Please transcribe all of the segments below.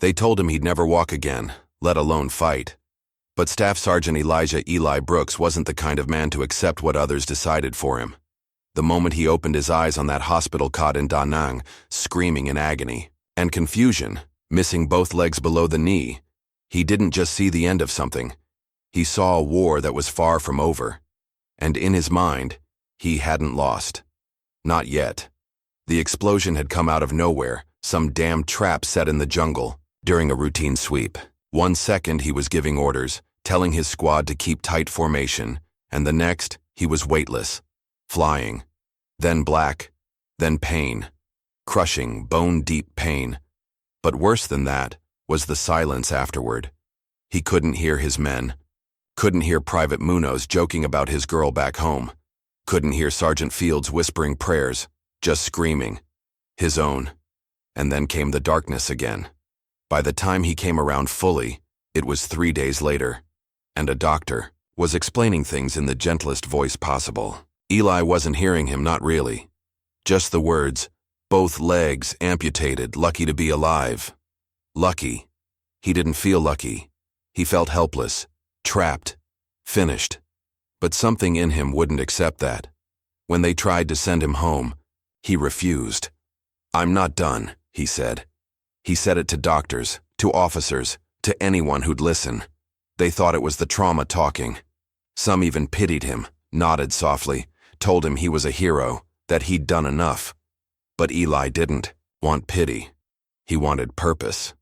They told him he'd never walk again, let alone fight. But Staff Sergeant Elijah Eli Brooks wasn't the kind of man to accept what others decided for him. The moment he opened his eyes on that hospital cot in Da Nang, screaming in agony and confusion, missing both legs below the knee, he didn't just see the end of something. He saw a war that was far from over. And in his mind, he hadn't lost. Not yet. The explosion had come out of nowhere, some damn trap set in the jungle, during a routine sweep. 1 second he was giving orders, telling his squad to keep tight formation, and the next he was weightless, flying. Then black, then pain. Crushing, bone-deep pain. But worse than that was the silence afterward. He couldn't hear his men. Couldn't hear Private Munoz joking about his girl back home. Couldn't hear Sergeant Fields whispering prayers, just screaming. His own. And then came the darkness again. By the time he came around fully, it was 3 days later, and a doctor was explaining things in the gentlest voice possible. Eli wasn't hearing him, not really. Just the words, both legs amputated, lucky to be alive. Lucky. He didn't feel lucky. He felt helpless, trapped, finished. But something in him wouldn't accept that. When they tried to send him home, he refused. "I'm not done," he said. He said it to doctors, to officers, to anyone who'd listen. They thought it was the trauma talking. Some even pitied him, nodded softly, told him he was a hero, that he'd done enough. But Eli didn't want pity. He wanted purpose.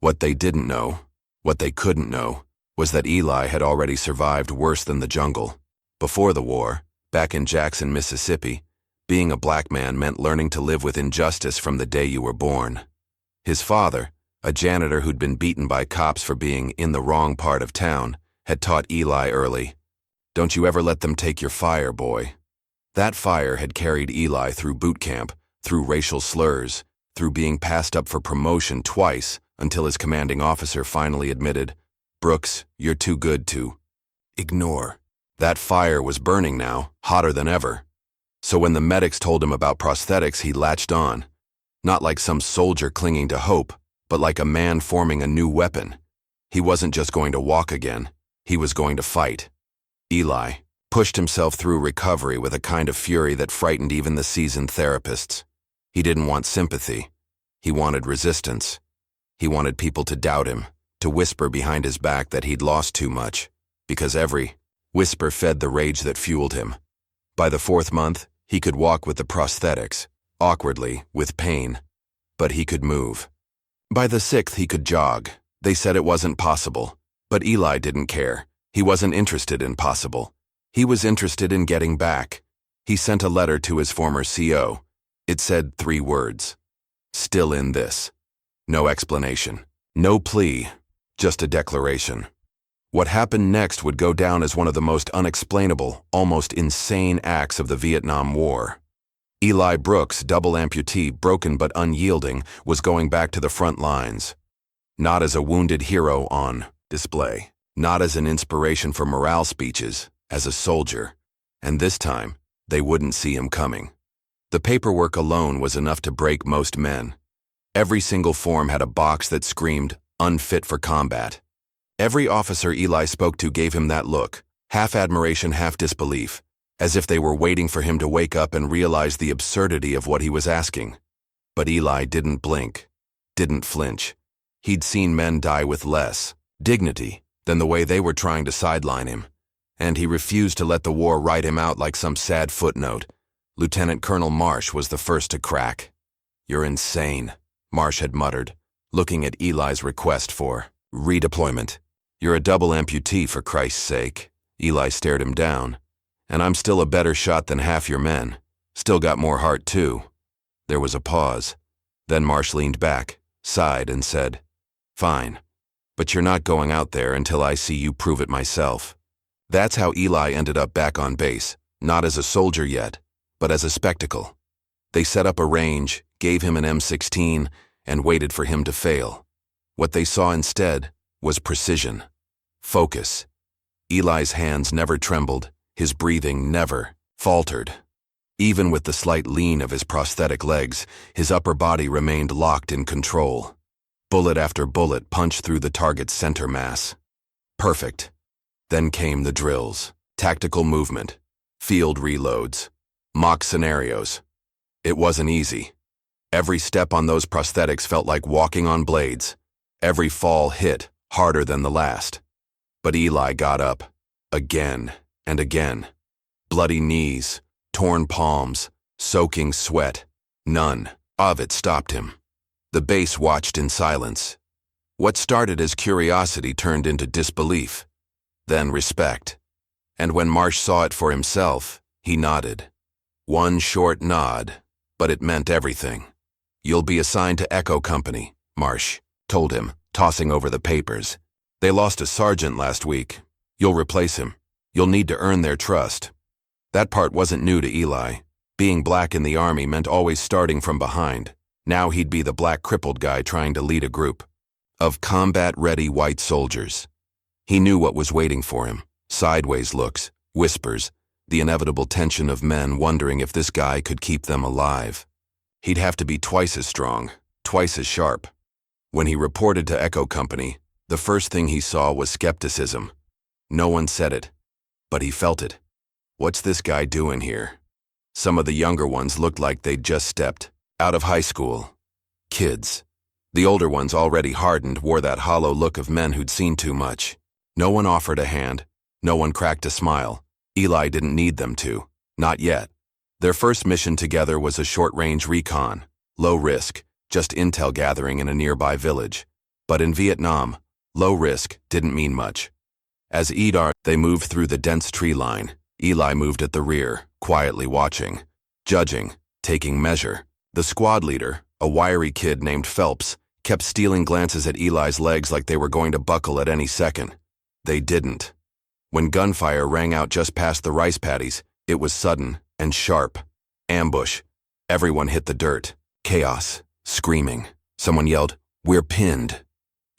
What they didn't know, what they couldn't know, was that Eli had already survived worse than the jungle. Before the war, back in Jackson, Mississippi, being a black man meant learning to live with injustice from the day you were born. His father, a janitor who'd been beaten by cops for being in the wrong part of town, had taught Eli early, "Don't you ever let them take your fire, boy." That fire had carried Eli through boot camp, through racial slurs, through being passed up for promotion twice, until his commanding officer finally admitted, "Brooks, you're too good to ignore." That fire was burning now, hotter than ever. So when the medics told him about prosthetics, he latched on. Not like some soldier clinging to hope, but like a man forming a new weapon. He wasn't just going to walk again, he was going to fight. Eli pushed himself through recovery with a kind of fury that frightened even the seasoned therapists. He didn't want sympathy. He wanted resistance. He wanted people to doubt him, to whisper behind his back that he'd lost too much, because every whisper fed the rage that fueled him. By the 4th month, he could walk with the prosthetics, awkwardly, with pain, but he could move. By the 6th, he could jog. They said it wasn't possible, but Eli didn't care. He wasn't interested in possible. He was interested in getting back. He sent a letter to his former CO. It said 3 words. "Still in this." No explanation. No plea. Just a declaration. What happened next would go down as one of the most unexplainable, almost insane acts of the Vietnam War. Eli Brooks, double amputee, broken but unyielding, was going back to the front lines. Not as a wounded hero on display. Not as an inspiration for morale speeches. As a soldier. And this time, they wouldn't see him coming. The paperwork alone was enough to break most men. Every single form had a box that screamed, "Unfit for combat." Every officer Eli spoke to gave him that look, half admiration, half disbelief, as if they were waiting for him to wake up and realize the absurdity of what he was asking. But Eli didn't blink, didn't flinch. He'd seen men die with less dignity than the way they were trying to sideline him, and he refused to let the war write him out like some sad footnote. Lieutenant Colonel Marsh was the first to crack. "You're insane," Marsh had muttered, looking at Eli's request for redeployment. "You're a double amputee, for Christ's sake." Eli stared him down. "And I'm still a better shot than half your men. Still got more heart, too." There was a pause. Then Marsh leaned back, sighed, and said, "Fine, but you're not going out there until I see you prove it myself." That's how Eli ended up back on base, not as a soldier yet, but as a spectacle. They set up a range, gave him an M16, and waited for him to fail. What they saw instead was precision, focus. Eli's hands never trembled, his breathing never faltered. Even with the slight lean of his prosthetic legs, his upper body remained locked in control. Bullet after bullet punched through the target's center mass. Perfect. Then came the drills, tactical movement, field reloads, mock scenarios. It wasn't easy. Every step on those prosthetics felt like walking on blades. Every fall hit harder than the last. But Eli got up, again and again. Bloody knees, torn palms, soaking sweat. None of it stopped him. The base watched in silence. What started as curiosity turned into disbelief, then respect. And when Marsh saw it for himself, he nodded. One short nod, but it meant everything. "You'll be assigned to Echo Company," Marsh told him, tossing over the papers. "They lost a sergeant last week. You'll replace him. You'll need to earn their trust." That part wasn't new to Eli. Being black in the Army meant always starting from behind. Now he'd be the black crippled guy trying to lead a group of combat-ready white soldiers. He knew what was waiting for him. Sideways looks, whispers, the inevitable tension of men wondering if this guy could keep them alive. He'd have to be twice as strong, twice as sharp. When he reported to Echo Company, the first thing he saw was skepticism. No one said it, but he felt it. What's this guy doing here? Some of the younger ones looked like they'd just stepped out of high school. Kids. The older ones, already hardened, wore that hollow look of men who'd seen too much. No one offered a hand. No one cracked a smile. Eli didn't need them to. Not yet. Their first mission together was a short-range recon. Low risk, just intel gathering in a nearby village. But in Vietnam, low risk didn't mean much. As they moved through the dense tree line. Eli moved at the rear, quietly watching, judging, taking measure. The squad leader, a wiry kid named Phelps, kept stealing glances at Eli's legs like they were going to buckle at any second. They didn't. When gunfire rang out just past the rice paddies, it was sudden and sharp. Ambush. Everyone hit the dirt. Chaos. Screaming. Someone yelled, "We're pinned."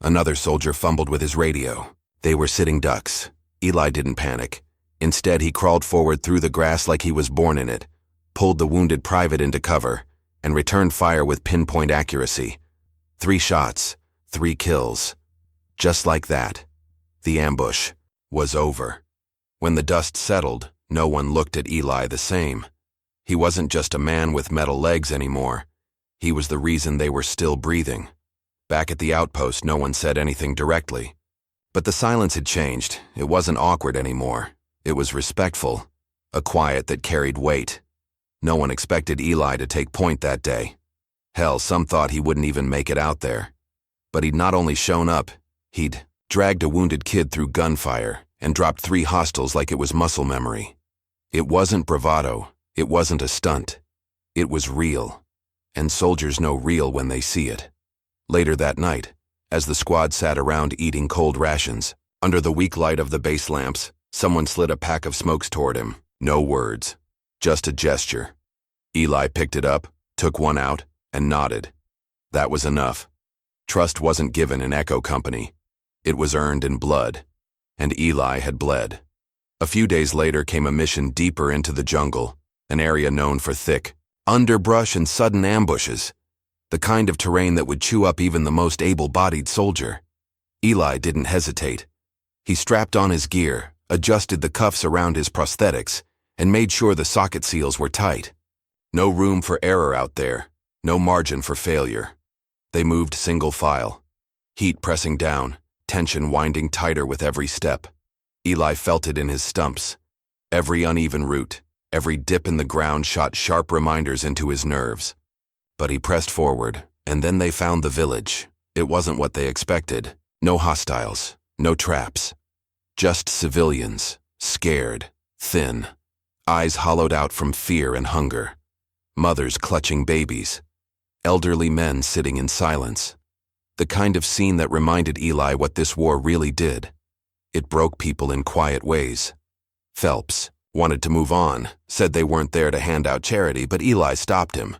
Another soldier fumbled with his radio. They were sitting ducks. Eli didn't panic. Instead, he crawled forward through the grass like he was born in it, pulled the wounded private into cover, and returned fire with pinpoint accuracy. 3 shots, 3 kills. Just like that, the ambush was over. When the dust settled, no one looked at Eli the same. He wasn't just a man with metal legs anymore. He was the reason they were still breathing. Back at the outpost, no one said anything directly. But the silence had changed. It wasn't awkward anymore. It was respectful, a quiet that carried weight. No one expected Eli to take point that day. Hell, some thought he wouldn't even make it out there. But he'd not only shown up, he'd dragged a wounded kid through gunfire and dropped 3 hostiles like it was muscle memory. It wasn't bravado. It wasn't a stunt. It was real. And soldiers know real when they see it. Later that night, as the squad sat around eating cold rations, under the weak light of the base lamps, someone slid a pack of smokes toward him. No words. Just a gesture. Eli picked it up, took one out, and nodded. That was enough. Trust wasn't given in Echo Company. It was earned in blood. And Eli had bled. A few days later came a mission deeper into the jungle, an area known for thick underbrush and sudden ambushes, the kind of terrain that would chew up even the most able-bodied soldier. Eli didn't hesitate. He strapped on his gear, adjusted the cuffs around his prosthetics, and made sure the socket seals were tight. No room for error out there, no margin for failure. They moved single file, heat pressing down, tension winding tighter with every step. Eli felt it in his stumps. Every uneven route, every dip in the ground shot sharp reminders into his nerves. But he pressed forward, and then they found the village. It wasn't what they expected. No hostiles, no traps. Just civilians, scared, thin, eyes hollowed out from fear and hunger. Mothers clutching babies. Elderly men sitting in silence. The kind of scene that reminded Eli what this war really did. It broke people in quiet ways. Phelps wanted to move on, said they weren't there to hand out charity, but Eli stopped him.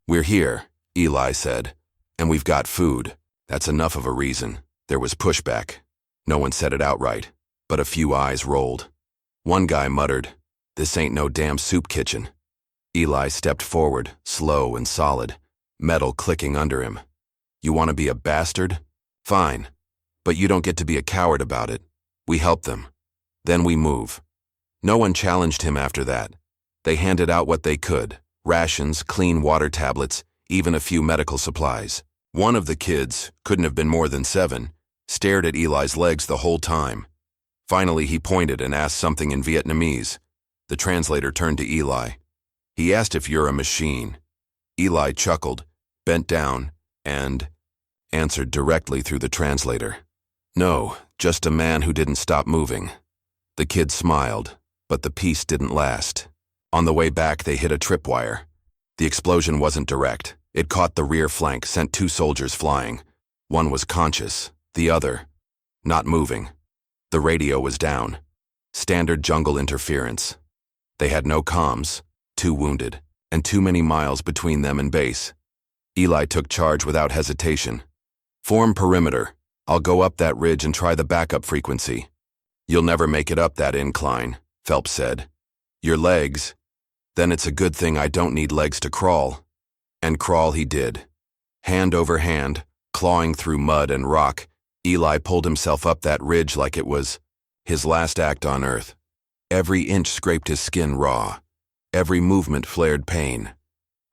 "We're here," Eli said, "and we've got food." That's enough of a reason. There was pushback. No one said it outright, but a few eyes rolled. One guy muttered, "This ain't no damn soup kitchen." Eli stepped forward, slow and solid, metal clicking under him. You want to be a bastard? Fine. But you don't get to be a coward about it. We help them. Then we move. No one challenged him after that. They handed out what they could: rations, clean water tablets, even a few medical supplies. One of the kids, couldn't have been more than 7, stared at Eli's legs the whole time. Finally, he pointed and asked something in Vietnamese. The translator turned to Eli. He asked if you're a machine. Eli chuckled, bent down, and answered directly through the translator. No, just a man who didn't stop moving. The kid smiled, but the peace didn't last. On the way back, they hit a tripwire. The explosion wasn't direct. It caught the rear flank, sent 2 soldiers flying. One was conscious, the other not moving. The radio was down. Standard jungle interference. They had no comms, 2 wounded, and too many miles between them and base. Eli took charge without hesitation. Form perimeter. I'll go up that ridge and try the backup frequency. You'll never make it up that incline, Phelps said. Your legs? Then it's a good thing I don't need legs to crawl. And crawl he did. Hand over hand, clawing through mud and rock, Eli pulled himself up that ridge like it was his last act on Earth. Every inch scraped his skin raw. Every movement flared pain.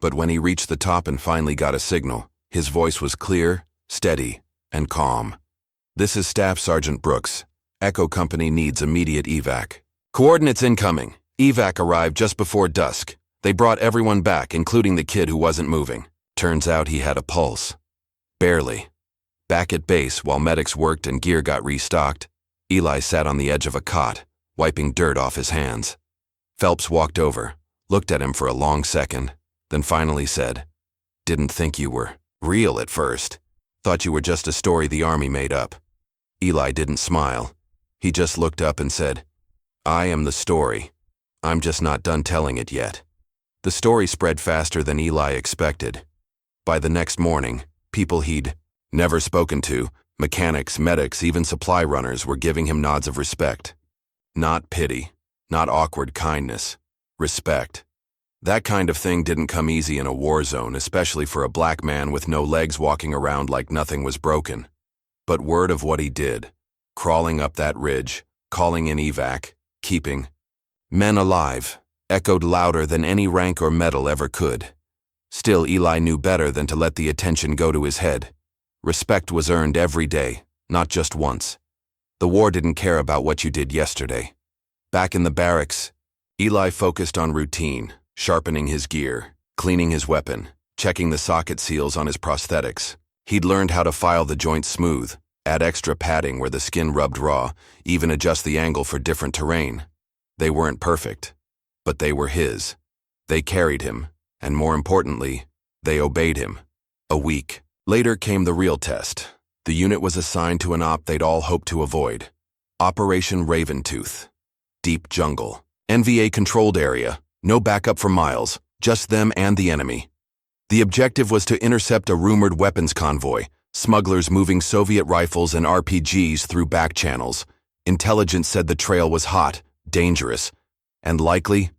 But when he reached the top and finally got a signal, his voice was clear, steady, and calm. This is Staff Sergeant Brooks. Echo Company needs immediate evac. Coordinates incoming. Evac arrived just before dusk. They brought everyone back, including the kid who wasn't moving. Turns out he had a pulse. Barely. Back at base, while medics worked and gear got restocked, Eli sat on the edge of a cot, wiping dirt off his hands. Phelps walked over, looked at him for a long second, then finally said, "Didn't think you were real at first. Thought you were just a story the Army made up." Eli didn't smile. He just looked up and said, "I am the story. I'm just not done telling it yet." The story spread faster than Eli expected. By the next morning, people he'd never spoken to, mechanics, medics, even supply runners, were giving him nods of respect. Not pity, not awkward kindness. Respect. That kind of thing didn't come easy in a war zone, especially for a black man with no legs walking around like nothing was broken. But word of what he did, crawling up that ridge, calling in evac, keeping men alive, echoed louder than any rank or medal ever could. Still, Eli knew better than to let the attention go to his head. Respect was earned every day, not just once. The war didn't care about what you did yesterday. Back in the barracks, Eli focused on routine, sharpening his gear, cleaning his weapon, checking the socket seals on his prosthetics. He'd learned how to file the joints smooth, add extra padding where the skin rubbed raw, even adjust the angle for different terrain. They weren't perfect, but they were his. They carried him, and more importantly, they obeyed him. A week later came the real test. The unit was assigned to an op they'd all hoped to avoid. Operation Raventooth. Deep jungle. NVA-controlled area. No backup for miles. Just them and the enemy. The objective was to intercept a rumored weapons convoy, smugglers moving Soviet rifles and RPGs through back channels. Intelligence said the trail was hot, dangerous, and likely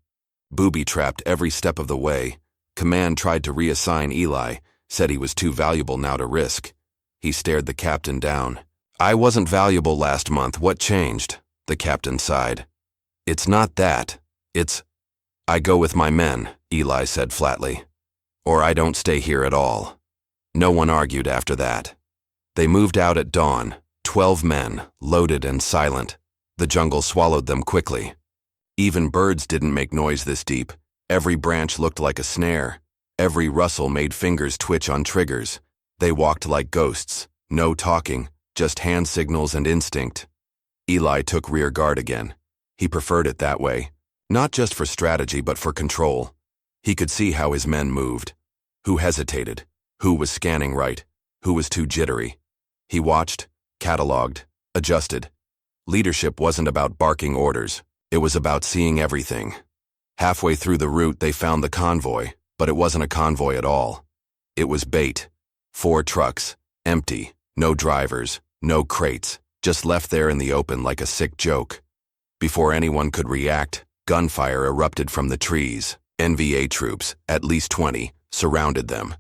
booby-trapped every step of the way. Command tried to reassign Eli, said he was too valuable now to risk. He stared the captain down. "I wasn't valuable last month. What changed?" The captain sighed. "It's not that. It's, I go with my men," Eli said flatly. "Or I don't stay here at all." No one argued after that. They moved out at dawn, 12 men, loaded and silent. The jungle swallowed them quickly. Even birds didn't make noise this deep. Every branch looked like a snare. Every rustle made fingers twitch on triggers. They walked like ghosts, no talking, just hand signals and instinct. Eli took rear guard again. He preferred it that way, not just for strategy but for control. He could see how his men moved. Who hesitated? Who was scanning right? Who was too jittery? He watched, cataloged, adjusted. Leadership wasn't about barking orders. It was about seeing everything. Halfway through the route, they found the convoy, but it wasn't a convoy at all. It was bait. 4 trucks, empty, no drivers, no crates, just left there in the open like a sick joke. Before anyone could react, gunfire erupted from the trees. NVA troops, at least 20, surrounded them.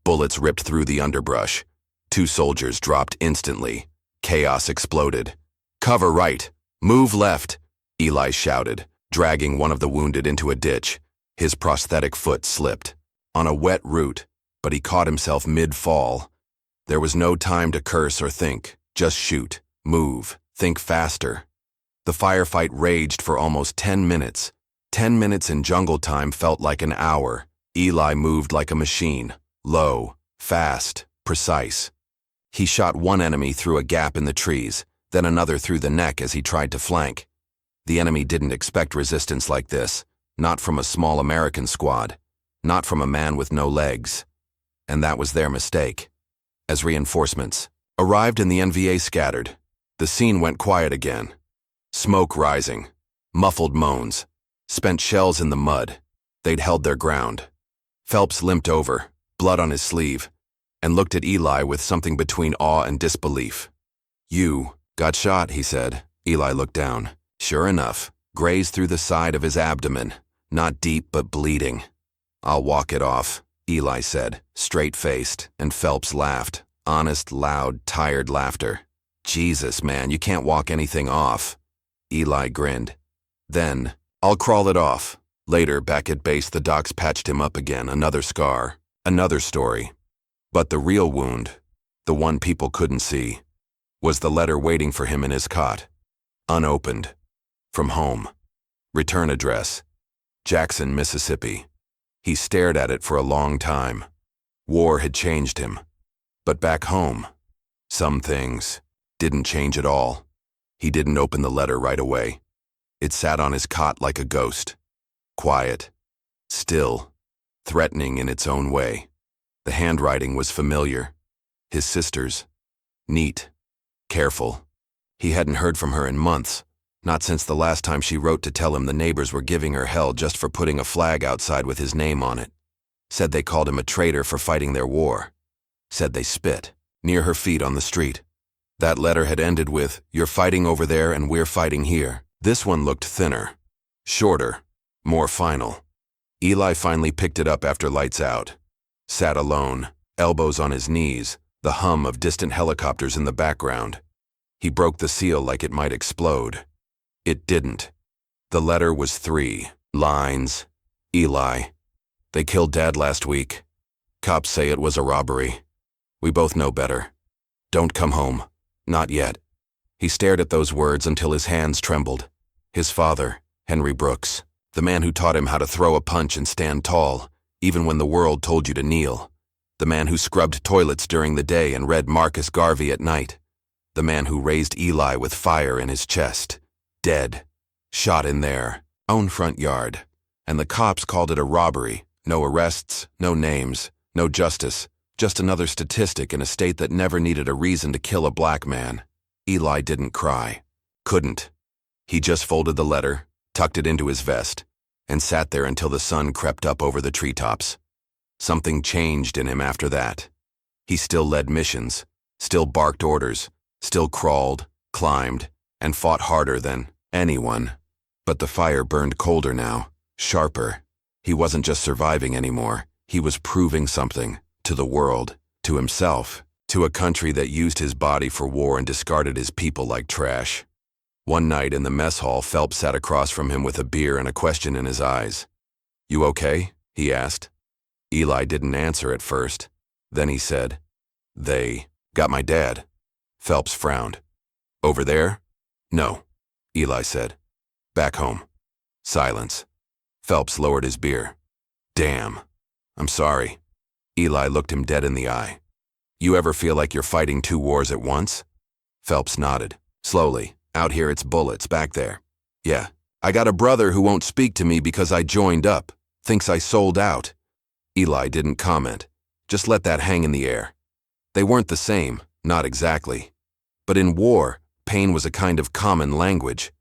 Bullets ripped through the underbrush. Two soldiers dropped instantly. Chaos exploded. "Cover right! Move left!" Eli shouted, dragging one of the wounded into a ditch. His prosthetic foot slipped on a wet root, but he caught himself mid-fall. There was no time to curse or think. Just shoot, move, think faster. The firefight raged for almost 10 minutes. 10 minutes in jungle time felt like an hour. Eli moved like a machine, low, fast, precise. He shot one enemy through a gap in the trees, then another through the neck as he tried to flank. The enemy didn't expect resistance like this, not from a small American squad, not from a man with no legs. And that was their mistake. As reinforcements arrived and the NVA scattered, the scene went quiet again. Smoke rising, muffled moans, spent shells in the mud. They'd held their ground. Phelps limped over, blood on his sleeve, and looked at Eli with something between awe and disbelief. "You got shot," he said. Eli looked down. Sure enough, grazed through the side of his abdomen, not deep but bleeding. "I'll walk it off," Eli said, straight-faced, and Phelps laughed. Honest, loud, tired laughter. "Jesus, man, you can't walk anything off." Eli grinned. Then, "I'll crawl it off." Later, back at base, the docs patched him up again, another scar, another story. But the real wound, the one people couldn't see, was the letter waiting for him in his cot. Unopened. From home. Return address. Jackson, Mississippi. He stared at it for a long time. War had changed him. But back home, some things didn't change at all. He didn't open the letter right away. It sat on his cot like a ghost. Quiet. Still. Threatening in its own way. The handwriting was familiar. His sister's. Neat. Careful. He hadn't heard from her in months. Not since the last time she wrote to tell him the neighbors were giving her hell just for putting a flag outside with his name on it. Said they called him a traitor for fighting their war. Said they spit near her feet on the street. That letter had ended with, "You're fighting over there and we're fighting here." This one looked thinner, shorter, more final. Eli finally picked it up after lights out. Sat alone, elbows on his knees, the hum of distant helicopters in the background. He broke the seal like it might explode. It didn't. The letter was 3 lines. "Eli, they killed Dad last week. Cops say it was a robbery. We both know better. Don't come home. Not yet." He stared at those words until his hands trembled. His father, Henry Brooks, the man who taught him how to throw a punch and stand tall, even when the world told you to kneel. The man who scrubbed toilets during the day and read Marcus Garvey at night. The man who raised Eli with fire in his chest. Dead. Shot in their own front yard. And the cops called it a robbery. No arrests, no names, no justice. Just another statistic in a state that never needed a reason to kill a black man. Eli didn't cry. Couldn't. He just folded the letter, tucked it into his vest, and sat there until the sun crept up over the treetops. Something changed in him after that. He still led missions, still barked orders, still crawled, climbed, and fought harder than anyone. But the fire burned colder now, sharper. He wasn't just surviving anymore. He was proving something to the world, to himself, to a country that used his body for war and discarded his people like trash. One night in the mess hall, Phelps sat across from him with a beer and a question in his eyes. "You okay?" he asked. Eli didn't answer at first. Then he said, "They got my dad." Phelps frowned. "Over there?" "No," Eli said. "Back home." Silence. Phelps lowered his beer. "Damn. I'm sorry." Eli looked him dead in the eye. "You ever feel like you're fighting 2 wars at once?" Phelps nodded. Slowly. "Out here it's bullets, back there. Yeah. I got a brother who won't speak to me because I joined up. Thinks I sold out." Eli didn't comment. Just let that hang in the air. They weren't the same, not exactly. But in war, pain was a kind of common language.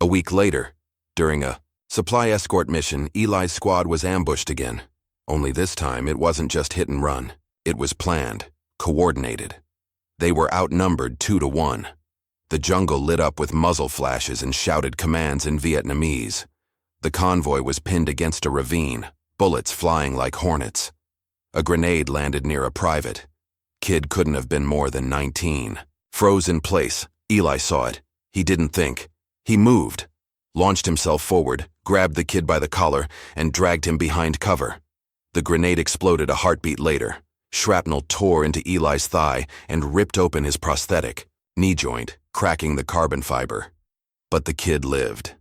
A week later, during a supply escort mission, Eli's squad was ambushed again. Only this time, it wasn't just hit and run. It was planned, coordinated. They were outnumbered 2-1. The jungle lit up with muzzle flashes and shouted commands in Vietnamese. The convoy was pinned against a ravine, bullets flying like hornets. A grenade landed near a private. Kid couldn't have been more than 19. Froze in place, Eli saw it. He didn't think. He moved, launched himself forward, grabbed the kid by the collar, and dragged him behind cover. The grenade exploded a heartbeat later. Shrapnel tore into Eli's thigh and ripped open his prosthetic, knee joint, cracking the carbon fiber. But the kid lived.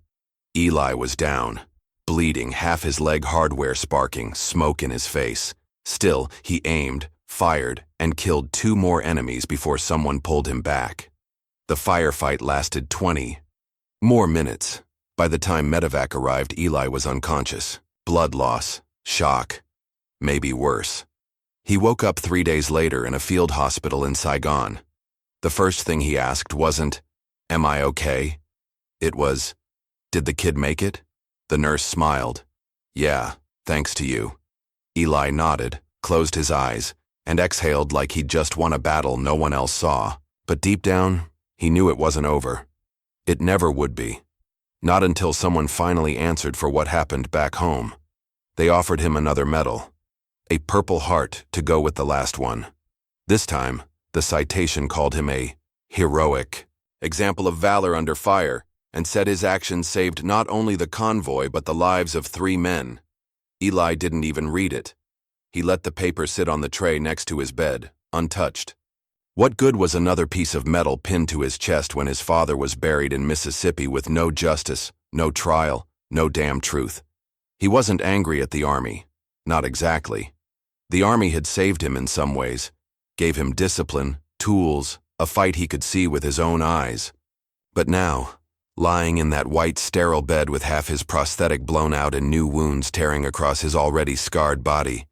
Eli was down, bleeding, half his leg hardware sparking, smoke in his face. Still, he aimed, fired, and killed 2 more enemies before someone pulled him back. The firefight lasted 20 more minutes. By the time medevac arrived, Eli was unconscious. Blood loss, shock, maybe worse. He woke up 3 days later in a field hospital in Saigon. The first thing he asked wasn't, "Am I okay?" It was, "Did the kid make it?" The nurse smiled. "Yeah, thanks to you." Eli nodded, closed his eyes, and exhaled like he'd just won a battle no one else saw. But deep down, he knew it wasn't over. It never would be. Not until someone finally answered for what happened back home. They offered him another medal, a Purple Heart to go with the last one. This time, the citation called him a heroic example of valor under fire, and said his actions saved not only the convoy but the lives of 3 men. Eli didn't even read it. He let the paper sit on the tray next to his bed, untouched. What good was another piece of metal pinned to his chest when his father was buried in Mississippi with no justice, no trial, no damn truth? He wasn't angry at the Army. Not exactly. The Army had saved him in some ways, gave him discipline, tools, a fight he could see with his own eyes. But now, lying in that white, sterile bed with half his prosthetic blown out and new wounds tearing across his already scarred body,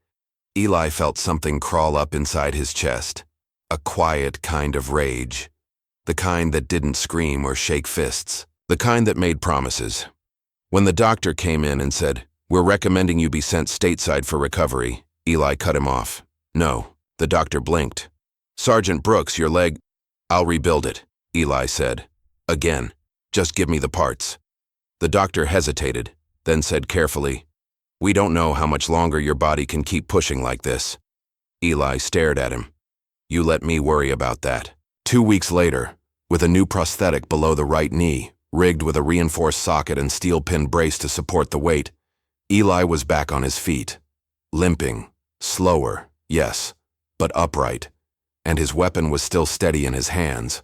Eli felt something crawl up inside his chest. A quiet kind of rage. The kind that didn't scream or shake fists. The kind that made promises. When the doctor came in and said, "We're recommending you be sent stateside for recovery," Eli cut him off. "No." The doctor blinked. "Sergeant Brooks, your leg—" "I'll rebuild it," Eli said. "Again. Just give me the parts." The doctor hesitated, then said carefully, "We don't know how much longer your body can keep pushing like this." Eli stared at him. "You let me worry about that." 2 weeks later, with a new prosthetic below the right knee, rigged with a reinforced socket and steel pin brace to support the weight, Eli was back on his feet. Limping, slower, yes, but upright, and his weapon was still steady in his hands.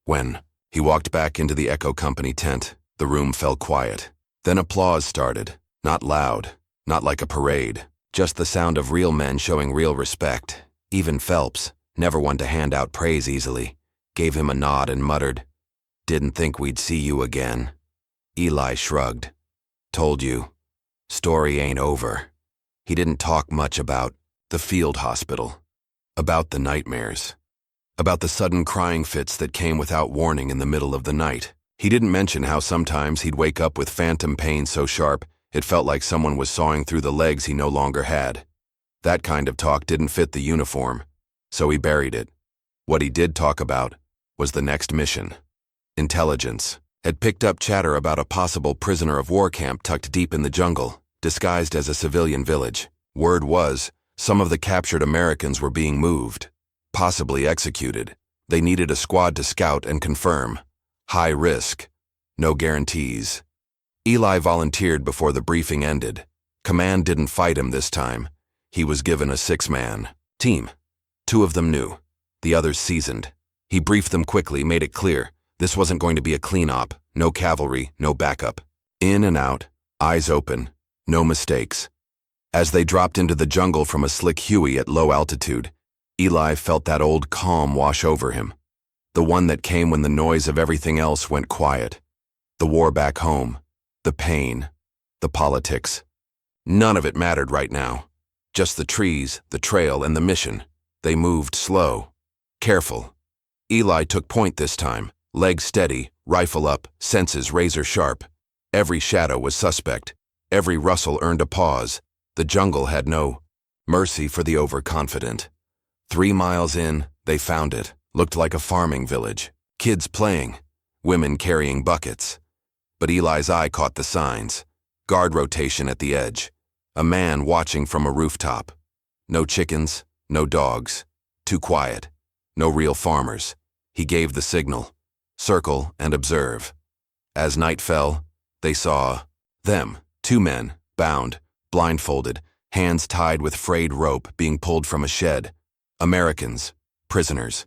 When he walked back into the Echo Company tent, the room fell quiet. Then applause started, not loud, not like a parade, just the sound of real men showing real respect. Even Phelps, never one to hand out praise easily, gave him a nod and muttered, "Didn't think we'd see you again." Eli shrugged. "Told you. Story ain't over." He didn't talk much about the field hospital, about the nightmares, about the sudden crying fits that came without warning in the middle of the night. He didn't mention how sometimes he'd wake up with phantom pain so sharp it felt like someone was sawing through the legs he no longer had. That kind of talk didn't fit the uniform, so he buried it. What he did talk about was the next mission. Intelligence had picked up chatter about a possible prisoner of war camp tucked deep in the jungle, disguised as a civilian village. Word was, some of the captured Americans were being moved, possibly executed. They needed a squad to scout and confirm. High risk, no guarantees. Eli volunteered before the briefing ended. Command didn't fight him this time. He was given a 6-man team. 2 of them new, the others seasoned. He briefed them quickly, made it clear this wasn't going to be a clean-op, no cavalry, no backup. In and out, eyes open, no mistakes. As they dropped into the jungle from a slick Huey at low altitude, Eli felt that old calm wash over him. The one that came when the noise of everything else went quiet. The war back home, the pain, the politics. None of it mattered right now. Just the trees, the trail, and the mission. They moved slow, careful. Eli took point this time, legs steady, rifle up, senses razor sharp. Every shadow was suspect. Every rustle earned a pause. The jungle had no mercy for the overconfident. 3 miles in, they found it. Looked like a farming village. Kids playing, women carrying buckets. But Eli's eye caught the signs. Guard rotation at the edge. A man watching from a rooftop. No chickens, no dogs. too quiet. No real farmers. He gave the signal. Circle and observe. As night fell, they saw them, 2 men, bound, blindfolded, hands tied with frayed rope being pulled from a shed. Americans, prisoners.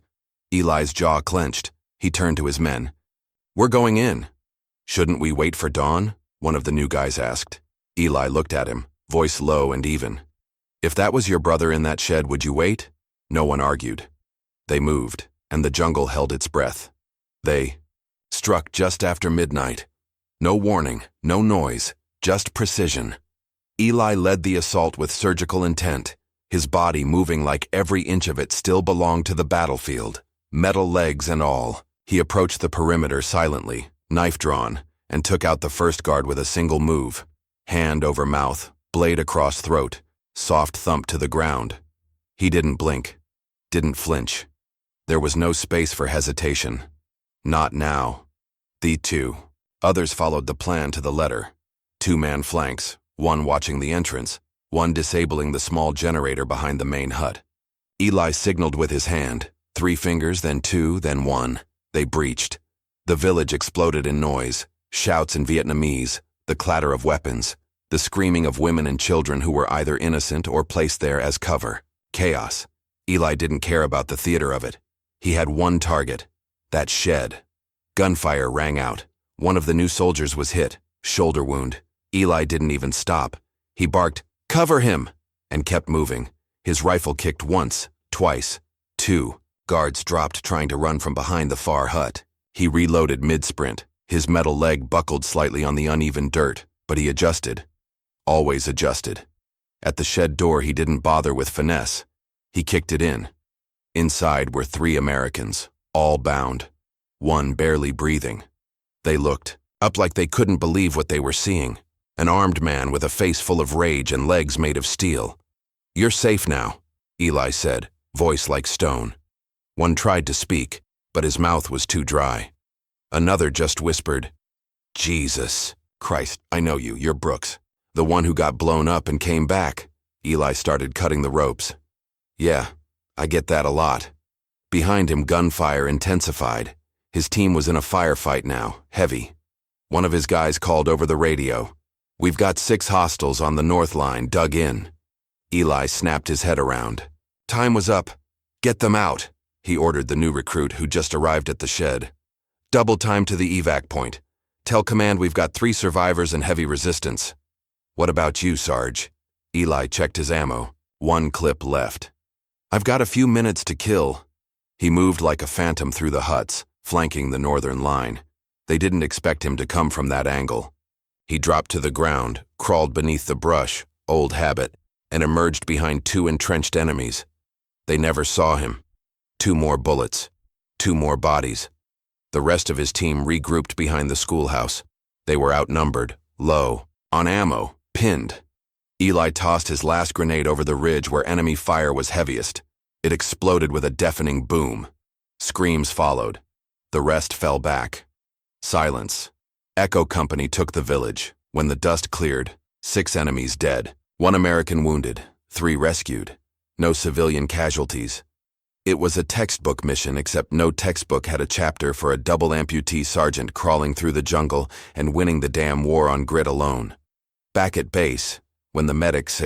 Eli's jaw clenched. He turned to his men. "We're going in." "Shouldn't we wait for dawn?" one of the new guys asked. Eli looked at him, voice low and even. "If that was your brother in that shed, would you wait?" No one argued. They moved, and the jungle held its breath. They struck just after midnight. No warning, no noise, just precision. Eli led the assault with surgical intent, his body moving like every inch of it still belonged to the battlefield, metal legs and all. He approached the perimeter silently, knife drawn, and took out the first guard with a single move. Hand over mouth, blade across throat, soft thump to the ground. He didn't blink, didn't flinch. There was no space for hesitation. Not now. The 2. Others followed the plan to the letter. 2-man flanks, one watching the entrance, one disabling the small generator behind the main hut. Eli signaled with his hand, 3 fingers, then 2, then 1. They breached. The village exploded in noise, shouts in Vietnamese, the clatter of weapons, the screaming of women and children who were either innocent or placed there as cover. Chaos. Eli didn't care about the theater of it. He had one target, that shed. Gunfire rang out. One of the new soldiers was hit, shoulder wound. Eli didn't even stop. He barked, "Cover him!" and kept moving. His rifle kicked once, twice, 2. Guards dropped trying to run from behind the far hut. He reloaded mid-sprint. His metal leg buckled slightly on the uneven dirt, but he adjusted. Always adjusted. At the shed door, he didn't bother with finesse. He kicked it in. Inside were 3 Americans, all bound. One barely breathing. They looked up like they couldn't believe what they were seeing. An armed man with a face full of rage and legs made of steel. "You're safe now," Eli said, voice like stone. One tried to speak, but his mouth was too dry. Another just whispered, "Jesus Christ, I know you, you're Brooks, the one who got blown up and came back." Eli started cutting the ropes. "Yeah, I get that a lot." Behind him, gunfire intensified. His team was in a firefight now, heavy. One of his guys called over the radio, "We've got 6 hostiles on the north line dug in." Eli snapped his head around. Time was up. "Get them out," he ordered the new recruit who just arrived at the shed. "Double time to the evac point. Tell command we've got 3 survivors and heavy resistance." "What about you, Sarge?" Eli checked his ammo. 1 clip left. "I've got a few minutes to kill." He moved like a phantom through the huts, flanking the northern line. They didn't expect him to come from that angle. He dropped to the ground, crawled beneath the brush, old habit, and emerged behind 2 entrenched enemies. They never saw him. 2 more bullets. 2 more bodies. The rest of his team regrouped behind the schoolhouse. They were outnumbered, low, on ammo, pinned. Eli tossed his last grenade over the ridge where enemy fire was heaviest. It exploded with a deafening boom. Screams followed. The rest fell back. Silence. Echo Company took the village. When the dust cleared, 6 enemies dead, 1 American wounded, 3 rescued. No civilian casualties. It was a textbook mission, except no textbook had a chapter for a double amputee sergeant crawling through the jungle and winning the damn war on grit alone. Back at base, when the medics,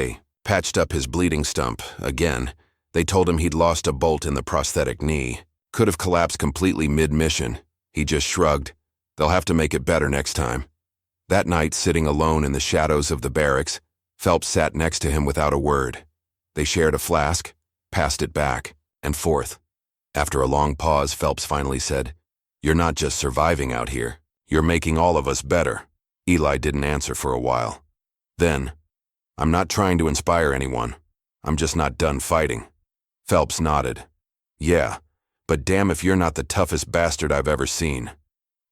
patched up his bleeding stump, again, they told him he'd lost a bolt in the prosthetic knee. Could have collapsed completely mid-mission. He just shrugged. They'll have to make it better next time. That night, sitting alone in the shadows of the barracks, Phelps sat next to him without a word. They shared a flask, passed it back and forth. After a long pause, Phelps finally said, "You're not just surviving out here. You're making all of us better." Eli didn't answer for a while. Then, "I'm not trying to inspire anyone. I'm just not done fighting." Phelps nodded. "Yeah, but damn if you're not the toughest bastard I've ever seen."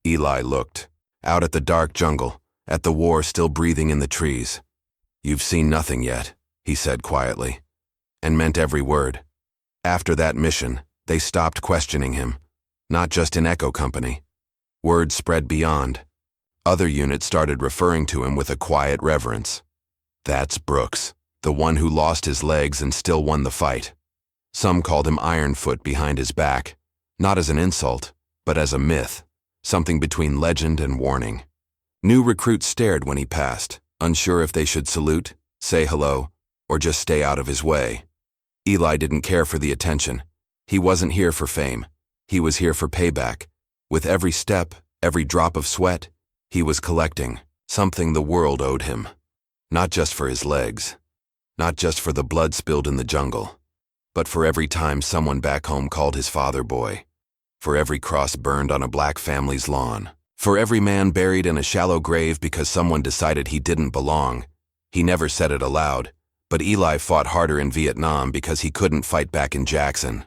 Eli looked, out at the dark jungle, at the war still breathing in the trees. "You've seen nothing yet," he said quietly, and meant every word. After that mission, they stopped questioning him, not just in Echo Company. Word spread beyond. Other units started referring to him with a quiet reverence. "That's Brooks, the one who lost his legs and still won the fight." Some called him Ironfoot behind his back, not as an insult, but as a myth, something between legend and warning. New recruits stared when he passed, unsure if they should salute, say hello, or just stay out of his way. Eli didn't care for the attention. He wasn't here for fame. He was here for payback. With every step, every drop of sweat, he was collecting something the world owed him. Not just for his legs, not just for the blood spilled in the jungle, but for every time someone back home called his father boy, for every cross burned on a black family's lawn, for every man buried in a shallow grave because someone decided he didn't belong. He never said it aloud, but Eli fought harder in Vietnam because he couldn't fight back in Jackson.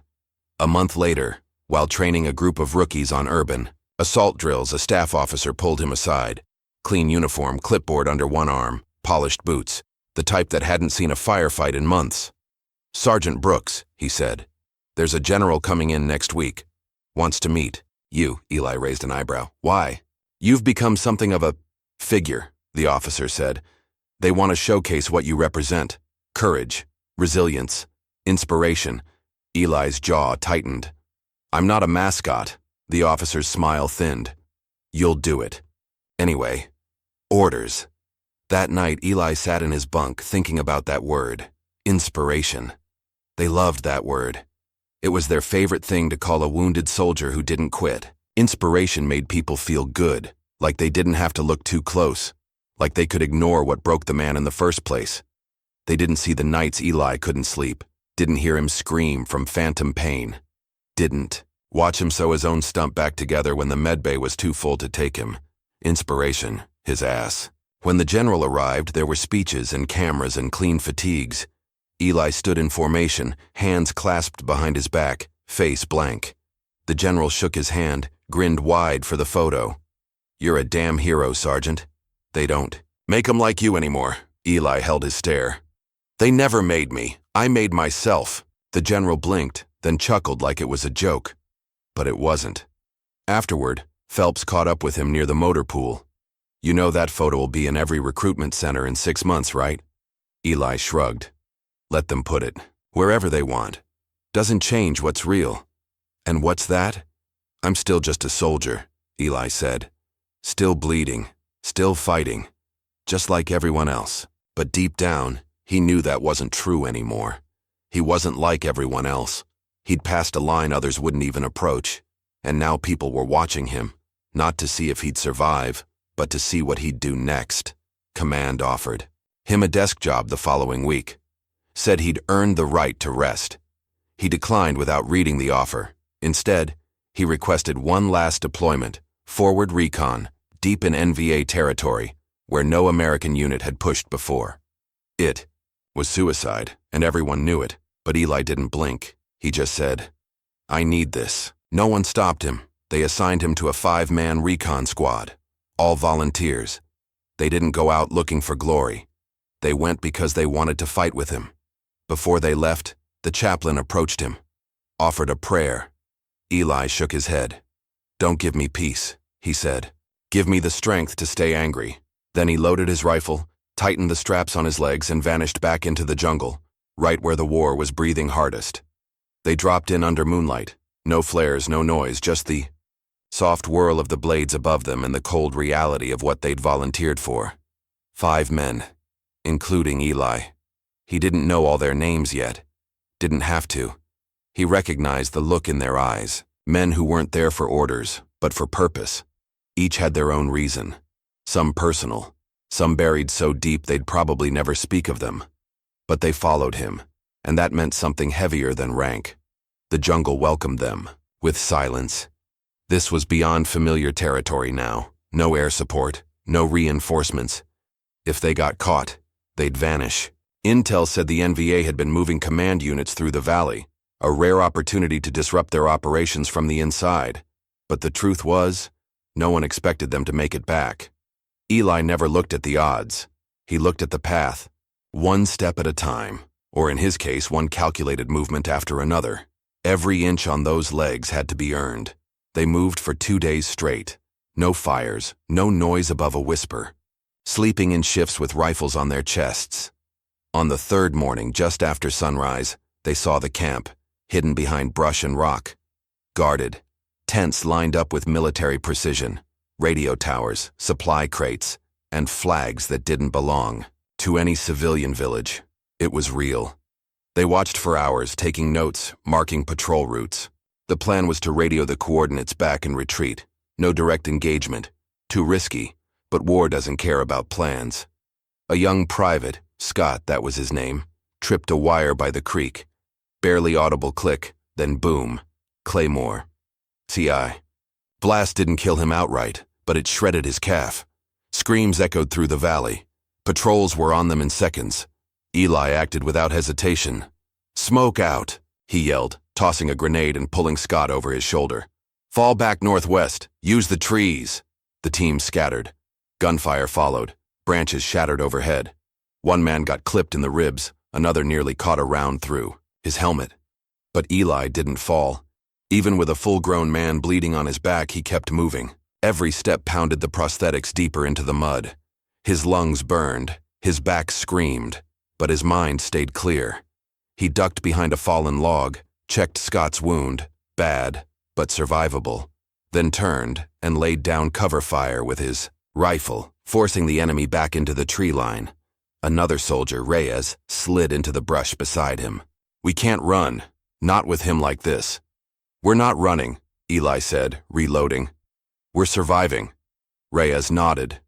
A month later, while training a group of rookies on urban assault drills, a staff officer pulled him aside. Clean uniform, clipboard under one arm, polished boots, the type that hadn't seen a firefight in months. "Sergeant Brooks," he said, "there's a general coming in next week. Wants to meet you." Eli raised an eyebrow. "Why?" "You've become something of a figure," the officer said. "They want to showcase what you represent. Courage, resilience, inspiration." Eli's jaw tightened. "I'm not a mascot." The officer's smile thinned. "You'll do it. Anyway, orders." That night, Eli sat in his bunk thinking about that word, inspiration. They loved that word. It was their favorite thing to call a wounded soldier who didn't quit. Inspiration made people feel good, like they didn't have to look too close, like they could ignore what broke the man in the first place. They didn't see the nights Eli couldn't sleep, didn't hear him scream from phantom pain, didn't watch him sew his own stump back together when the medbay was too full to take him. Inspiration, his ass. When the general arrived, there were speeches and cameras and clean fatigues. Eli stood in formation, hands clasped behind his back, face blank. The general shook his hand, grinned wide for the photo. "You're a damn hero, Sergeant. They don't make 'em like you anymore." Eli held his stare. "They never made me. I made myself." The general blinked, then chuckled like it was a joke. But it wasn't. Afterward, Phelps caught up with him near the motor pool. "You know that photo will be in every recruitment center in 6 months, right?" Eli shrugged. "Let them put it wherever they want. Doesn't change what's real." "And what's that?" "I'm still just a soldier," Eli said. "Still bleeding, still fighting, just like everyone else." But deep down, he knew that wasn't true anymore. He wasn't like everyone else. He'd passed a line others wouldn't even approach, and now people were watching him, not to see if he'd survive, but to see what he'd do next. Command offered him a desk job the following week. Said he'd earned the right to rest. He declined without reading the offer. Instead, he requested one last deployment, forward recon, deep in NVA territory, where no American unit had pushed before. It was suicide, and everyone knew it, but Eli didn't blink. He just said, "I need this." No one stopped him. They assigned him to a 5-man recon squad, all volunteers. They didn't go out looking for glory. They went because they wanted to fight with him. Before they left, the chaplain approached him, offered a prayer. Eli shook his head. "Don't give me peace," he said. "Give me the strength to stay angry." Then he loaded his rifle, tightened the straps on his legs, and vanished back into the jungle, right where the war was breathing hardest. They dropped in under moonlight. No flares, no noise, just the soft whirl of the blades above them and the cold reality of what they'd volunteered for. 5 men, including Eli. He didn't know all their names yet. Didn't have to. He recognized the look in their eyes. Men who weren't there for orders, but for purpose. Each had their own reason. Some personal, some buried so deep they'd probably never speak of them. But they followed him, and that meant something heavier than rank. The jungle welcomed them, with silence. This was beyond familiar territory now. No air support, no reinforcements. If they got caught, they'd vanish. Intel said the NVA had been moving command units through the valley, a rare opportunity to disrupt their operations from the inside. But the truth was, no one expected them to make it back. Eli never looked at the odds. He looked at the path, one step at a time, or in his case, one calculated movement after another. Every inch on those legs had to be earned. They moved for 2 days straight. No fires, no noise above a whisper. Sleeping in shifts with rifles on their chests. On the 3rd morning, just after sunrise, they saw the camp, hidden behind brush and rock. Guarded. Tents lined up with military precision. Radio towers, supply crates, and flags that didn't belong to any civilian village. It was real. They watched for hours, taking notes, marking patrol routes. The plan was to radio the coordinates back and retreat. No direct engagement. Too risky, but war doesn't care about plans. A young private, Scott, that was his name, tripped a wire by the creek. Barely audible click, then boom. Claymore. CI. Blast didn't kill him outright, but it shredded his calf. Screams echoed through the valley. Patrols were on them in seconds. Eli acted without hesitation. "Smoke out," he yelled, tossing a grenade and pulling Scott over his shoulder. "Fall back northwest. Use the trees." The team scattered. Gunfire followed. Branches shattered overhead. One man got clipped in the ribs, another nearly caught a round through his helmet. But Eli didn't fall. Even with a full-grown man bleeding on his back, he kept moving. Every step pounded the prosthetics deeper into the mud. His lungs burned, his back screamed, but his mind stayed clear. He ducked behind a fallen log, checked Scott's wound, bad, but survivable, then turned and laid down cover fire with his rifle, forcing the enemy back into the tree line. Another soldier, Reyes, slid into the brush beside him. "We can't run, not with him like this." "We're not running," Eli said, reloading. "We're surviving." Reyes nodded.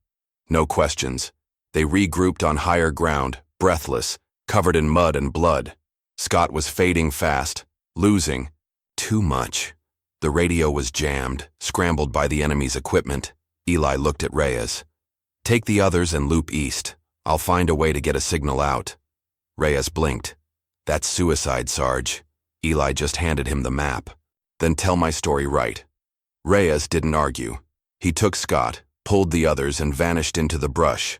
No questions. They regrouped on higher ground, breathless, covered in mud and blood. Scott was fading fast, losing. Too much. The radio was jammed, scrambled by the enemy's equipment. Eli looked at Reyes. "Take the others and loop east. I'll find a way to get a signal out." Reyes blinked. "That's suicide, Sarge." Eli just handed him the map. "Then tell my story right." Reyes didn't argue. He took Scott, pulled the others, and vanished into the brush.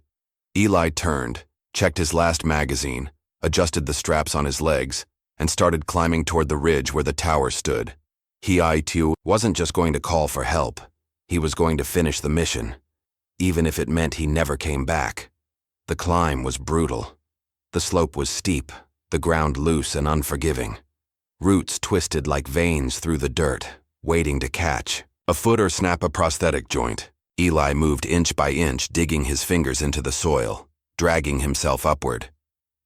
Eli turned, checked his last magazine, adjusted the straps on his legs, and started climbing toward the ridge where the tower stood. He, too, wasn't just going to call for help. He was going to finish the mission, even if it meant he never came back. The climb was brutal. The slope was steep, the ground loose and unforgiving. Roots twisted like veins through the dirt, waiting to catch. A foot or snap a prosthetic joint. Eli moved inch by inch, digging his fingers into the soil, dragging himself upward.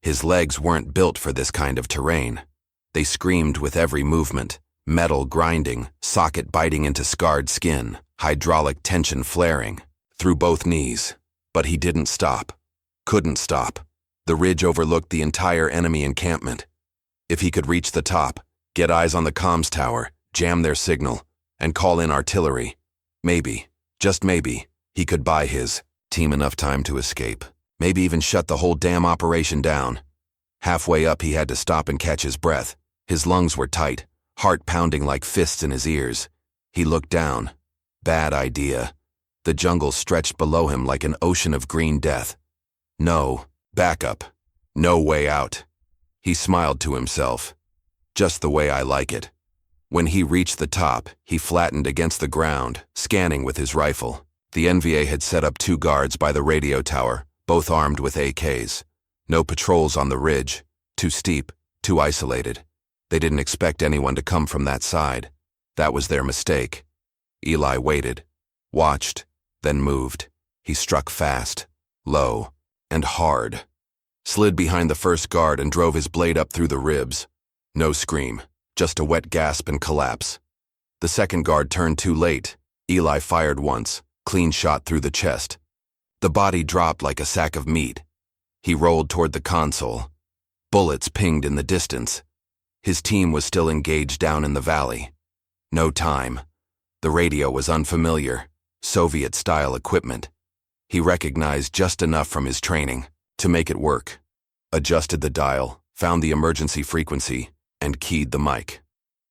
His legs weren't built for this kind of terrain. They screamed with every movement, metal grinding, socket biting into scarred skin, hydraulic tension flaring, through both knees. But he didn't stop. Couldn't stop. The ridge overlooked the entire enemy encampment. If he could reach the top, get eyes on the comms tower, jam their signal, and call in artillery, maybe, just maybe, he could buy his team enough time to escape. Maybe even shut the whole damn operation down. Halfway up, he had to stop and catch his breath. His lungs were tight, heart pounding like fists in his ears. He looked down. Bad idea. The jungle stretched below him like an ocean of green death. No backup. No way out. He smiled to himself. Just the way I like it. When he reached the top, he flattened against the ground, scanning with his rifle. The NVA had set up 2 guards by the radio tower, both armed with AKs. No patrols on the ridge. Too steep, too isolated. They didn't expect anyone to come from that side. That was their mistake. Eli waited, watched, then moved. He struck fast, low, and hard. Slid behind the first guard and drove his blade up through the ribs. No scream, just a wet gasp and collapse. The second guard turned too late. Eli fired once, clean shot through the chest. The body dropped like a sack of meat. He rolled toward the console. Bullets pinged in the distance. His team was still engaged down in the valley. No time. The radio was unfamiliar, Soviet-style equipment. He recognized just enough from his training to make it work. Adjusted the dial, found the emergency frequency, and keyed the mic.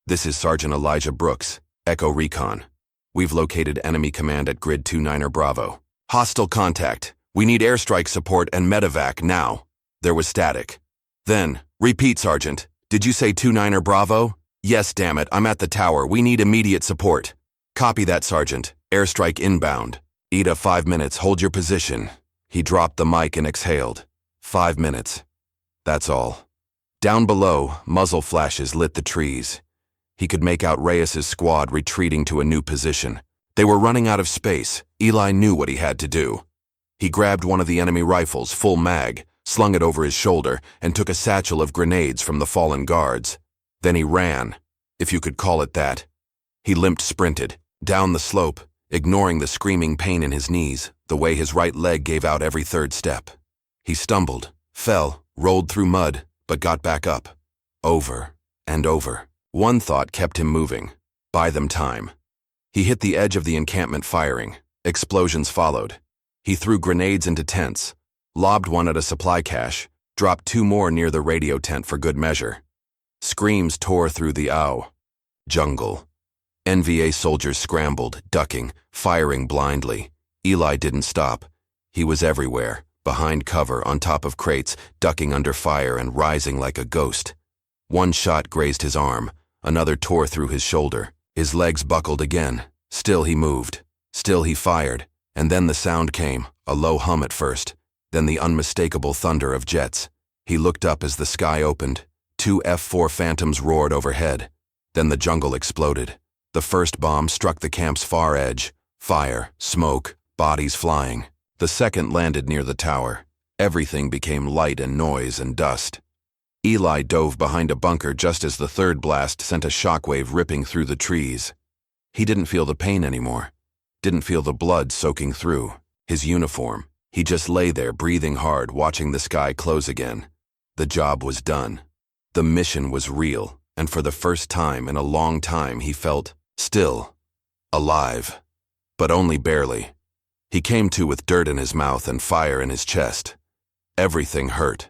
"This is Sergeant Elijah Brooks, Echo Recon. We've located enemy command at Grid 29er Bravo. Hostile contact. We need airstrike support and medevac now." There was static. Then, "Repeat, Sergeant. Did you say 29er Bravo?" "Yes, damn it. I'm at the tower. We need immediate support." "Copy that, Sergeant. Airstrike inbound." "Ida, 5 minutes. Hold your position." He dropped the mic and exhaled. 5 minutes. That's all. Down below, muzzle flashes lit the trees. He could make out Reyes's squad retreating to a new position. They were running out of space. Eli knew what he had to do. He grabbed one of the enemy rifles, full mag, slung it over his shoulder, and took a satchel of grenades from the fallen guards. Then he ran, if you could call it that. He sprinted, down the slope, ignoring the screaming pain in his knees, the way his right leg gave out every third step. He stumbled, fell, rolled through mud, but got back up. Over and over. One thought kept him moving. Buy them time. He hit the edge of the encampment firing. Explosions followed. He threw grenades into tents, lobbed one at a supply cache, dropped 2 more near the radio tent for good measure. Screams tore through the jungle. NVA soldiers scrambled, ducking, firing blindly. Eli didn't stop. He was everywhere, behind cover, on top of crates, ducking under fire and rising like a ghost. One shot grazed his arm, another tore through his shoulder. His legs buckled again. Still he moved. Still he fired. And then the sound came, a low hum at first, then the unmistakable thunder of jets. He looked up as the sky opened. 2 F-4 Phantoms roared overhead. Then the jungle exploded. The first bomb struck the camp's far edge. Fire, smoke, bodies flying. The second landed near the tower. Everything became light and noise and dust. Eli dove behind a bunker just as the third blast sent a shockwave ripping through the trees. He didn't feel the pain anymore. Didn't feel the blood soaking through his uniform. He just lay there breathing hard, watching the sky close again. The job was done. The mission was real, and for the first time in a long time he felt still alive. But only barely. He came to with dirt in his mouth and fire in his chest. Everything hurt.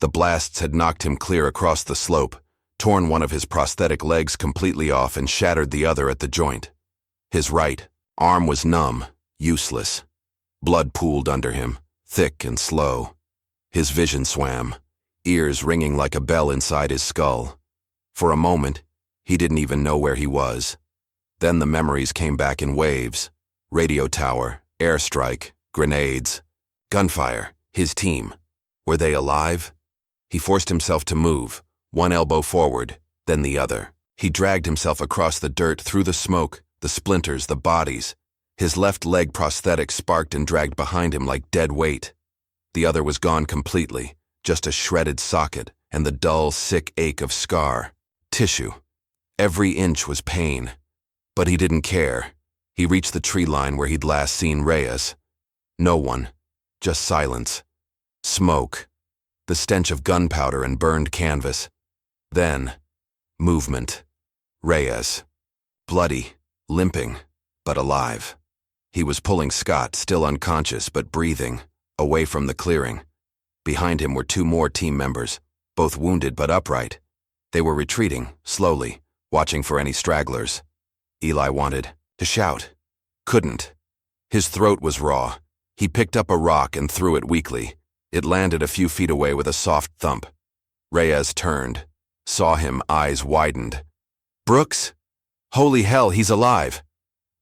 The blasts had knocked him clear across the slope, torn one of his prosthetic legs completely off and shattered the other at the joint. His right arm was numb, useless. Blood pooled under him, thick and slow. His vision swam, ears ringing like a bell inside his skull. For a moment, he didn't even know where he was. Then the memories came back in waves. Radio tower, airstrike, grenades, gunfire, his team. Were they alive? He forced himself to move, one elbow forward, then the other. He dragged himself across the dirt, through the smoke, the splinters, the bodies. His left leg prosthetic sparked and dragged behind him like dead weight. The other was gone completely, just a shredded socket and the dull, sick ache of scar. Tissue. Every inch was pain. But he didn't care. He reached the tree line where he'd last seen Reyes. No one. Just silence. Smoke. The stench of gunpowder and burned canvas. Then, movement. Reyes. Bloody, limping, but alive. He was pulling Scott, still unconscious but breathing, away from the clearing. Behind him were 2 more team members, both wounded but upright. They were retreating, slowly, watching for any stragglers. Eli wanted to shout. Couldn't. His throat was raw. He picked up a rock and threw it weakly. It landed a few feet away with a soft thump. Reyes turned, saw him, eyes widened. Brooks? Holy hell, he's alive!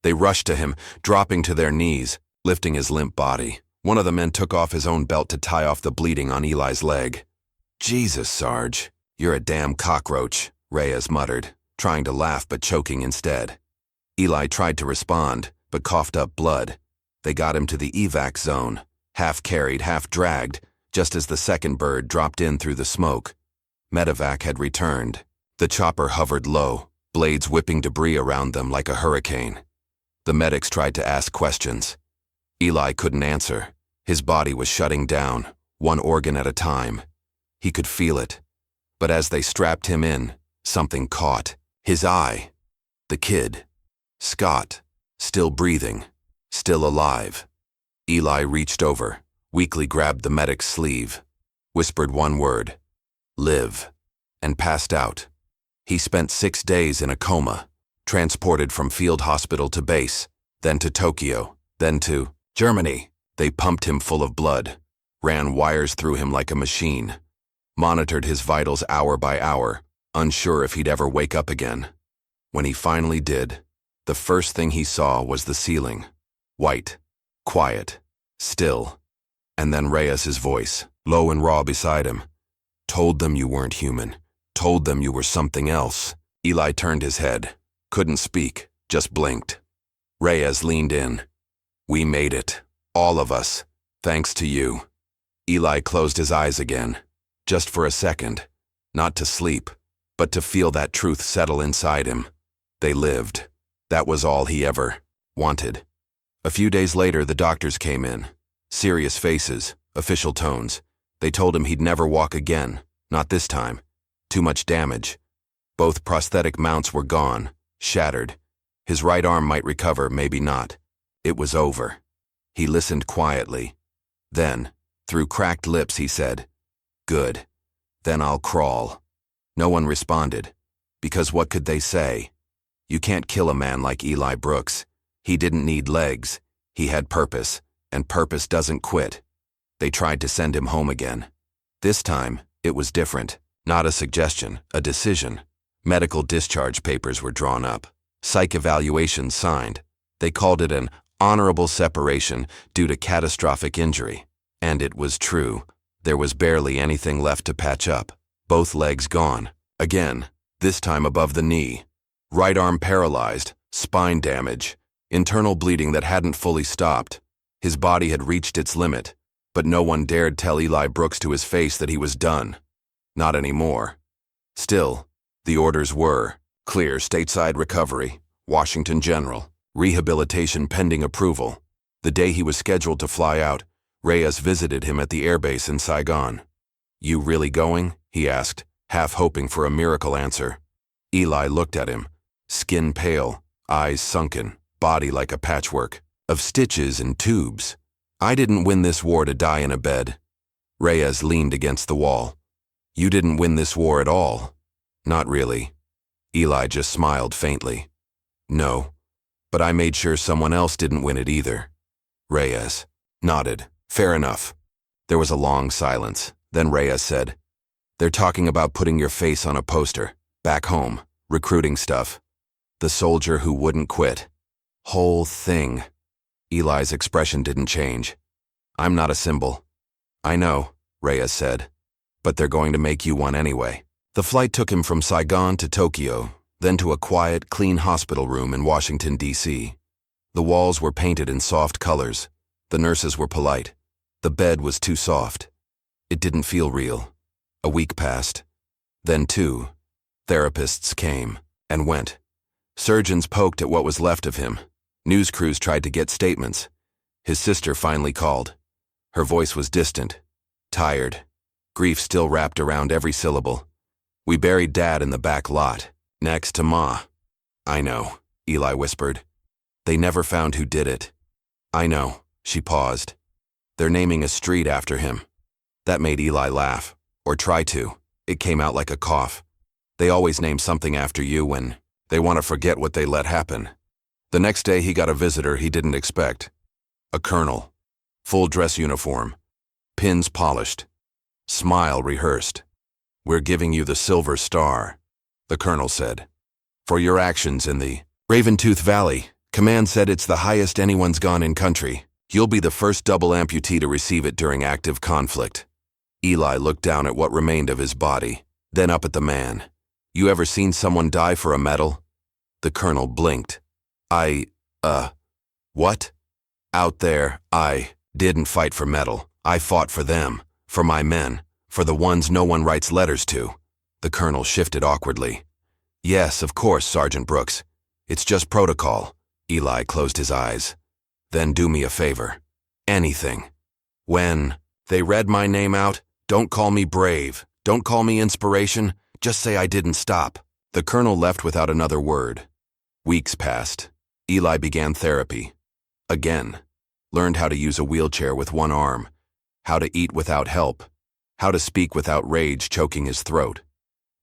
They rushed to him, dropping to their knees, lifting his limp body. One of the men took off his own belt to tie off the bleeding on Eli's leg. Jesus, Sarge, you're a damn cockroach, Reyes muttered, trying to laugh but choking instead. Eli tried to respond, but coughed up blood. They got him to the evac zone, half carried, half dragged, just as the second bird dropped in through the smoke. Medevac had returned. The chopper hovered low, blades whipping debris around them like a hurricane. The medics tried to ask questions. Eli couldn't answer. His body was shutting down, one organ at a time. He could feel it. But as they strapped him in, something caught. His eye. The kid. Scott. Still breathing. Still alive. Eli reached over, weakly grabbed the medic's sleeve, whispered one word. Live. And passed out. He spent 6 days in a coma, transported from field hospital to base, then to Tokyo, then to Germany. They pumped him full of blood, ran wires through him like a machine, monitored his vitals hour by hour, unsure if he'd ever wake up again. When he finally did, the first thing he saw was the ceiling. White, quiet, still. And then Reyes's voice, low and raw beside him. Told them you weren't human. Told them you were something else. Eli turned his head. Couldn't speak, just blinked. Reyes leaned in. We made it. All of us. Thanks to you. Eli closed his eyes again. Just for a second. Not to sleep, but to feel that truth settle inside him. They lived. That was all he ever wanted. A few days later, the doctors came in. Serious faces, official tones. They told him he'd never walk again. Not this time. Too much damage. Both prosthetic mounts were gone, shattered. His right arm might recover, maybe not. It was over. He listened quietly. Then, through cracked lips, he said, "Good. Then I'll crawl." No one responded. Because what could they say? You can't kill a man like Eli Brooks. He didn't need legs. He had purpose, and purpose doesn't quit. They tried to send him home again. This time, it was different. Not a suggestion, a decision. Medical discharge papers were drawn up. Psych evaluations signed. They called it an honorable separation due to catastrophic injury. And it was true. There was barely anything left to patch up. Both legs gone. Again, this time above the knee. Right arm paralyzed, spine damage, internal bleeding that hadn't fully stopped. His body had reached its limit, but no one dared tell Eli Brooks to his face that he was done. Not anymore. Still, the orders were clear stateside recovery, Washington General, rehabilitation pending approval. The day he was scheduled to fly out, Reyes visited him at the airbase in Saigon. "You really going?" he asked, half hoping for a miracle answer. Eli looked at him, skin pale, eyes sunken, body like a patchwork of stitches and tubes. "I didn't win this war to die in a bed." Reyes leaned against the wall. "You didn't win this war at all." "Not really." Eli just smiled faintly. "No, but I made sure someone else didn't win it either." Reyes nodded. "Fair enough." There was a long silence. Then Reyes said, "They're talking about putting your face on a poster, back home, recruiting stuff. The soldier who wouldn't quit. Whole thing." Eli's expression didn't change. "I'm not a symbol." "I know," Reyes said, "but they're going to make you one anyway." The flight took him from Saigon to Tokyo, then to a quiet, clean hospital room in Washington, D.C. The walls were painted in soft colors. The nurses were polite. The bed was too soft. It didn't feel real. A week passed. Then 2. Therapists came and went. Surgeons poked at what was left of him. News crews tried to get statements. His sister finally called. Her voice was distant, tired. Grief still wrapped around every syllable. "We buried Dad in the back lot, next to Ma." "I know," Eli whispered. "They never found who did it." "I know." She paused. "They're naming a street after him." That made Eli laugh, or try to. It came out like a cough. They always name something after you when they want to forget what they let happen. The next day he got a visitor he didn't expect. A colonel. Full dress uniform. Pins polished. Smile rehearsed. "We're giving you the Silver Star," the colonel said, "for your actions in the Raventooth Valley. Command said it's the highest anyone's gone in country. You'll be the first double amputee to receive it during active conflict." Eli looked down at what remained of his body, then up at the man. "You ever seen someone die for a medal?" The colonel blinked. What?" "Out there, I didn't fight for medal. I fought for them, for my men, for the ones no one writes letters to." The colonel shifted awkwardly. "Yes, of course, Sergeant Brooks. It's just protocol." Eli closed his eyes. "Then do me a favor. Anything. When they read my name out, don't call me brave. Don't call me inspiration. Just say I didn't stop." The colonel left without another word. Weeks passed. Eli began therapy. Again. Learned how to use a wheelchair with one arm. How to eat without help. How to speak without rage choking his throat.